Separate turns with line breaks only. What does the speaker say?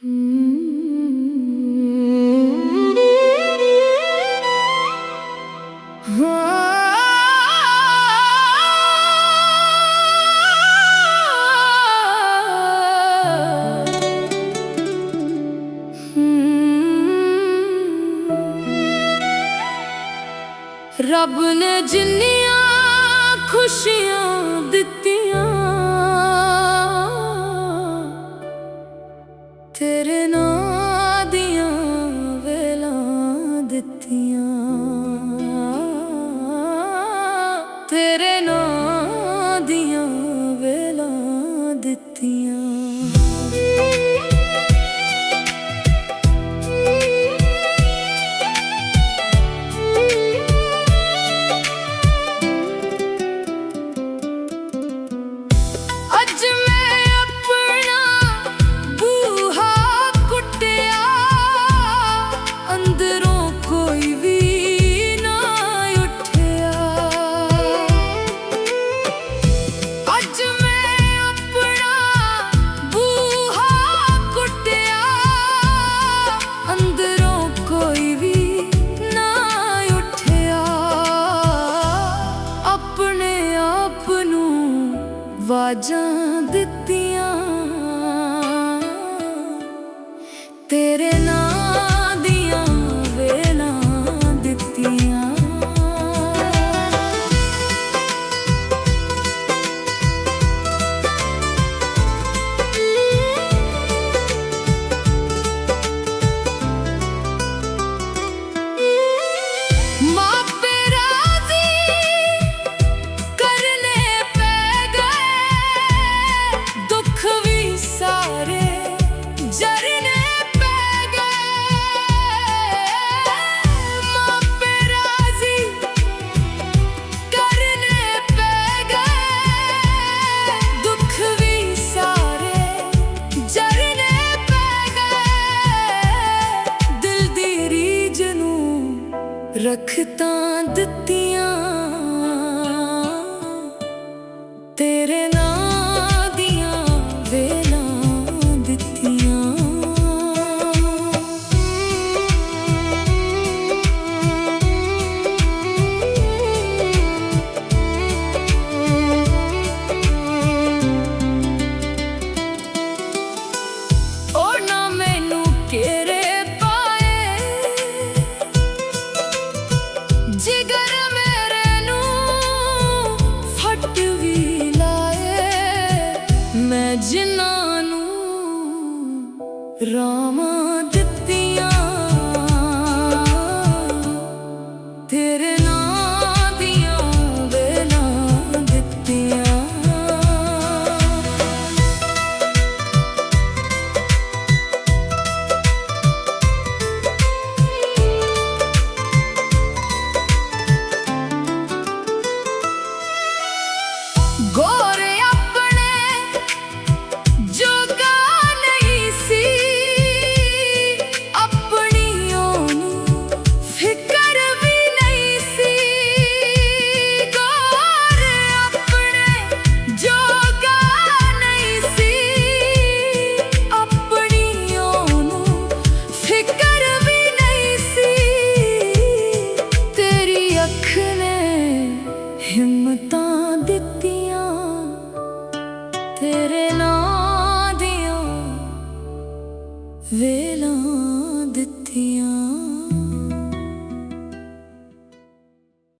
रब ने जिन्नियां खुशियां दित्तियां तेरे नां दियां वेलां दित्तियां, तेरे नां दियां वेलां दित्तियां। वाजां दित्तियां तेरे नां दियां वेलां दित्तियां। रखतां दित्तियां तेरे नां दियां वेलां दित्तियां। ओ ना मैनू केरे जिगर मेरे नू फट भी लाए, मैं जिन्हां नू रावां दित्तियां तेरे नां दियां वेलां दित्तियां। गोरे अपने जोगा नहीं सी, अपनियों नू फिकर भी नहीं सी। गोरे अपने जोगा नहीं सी, अपनियों नू फिकर भी नहीं सी। तेरी अख ने हिम्मतां दित्तियां तेरे नां दियां वेलां दित्तियां।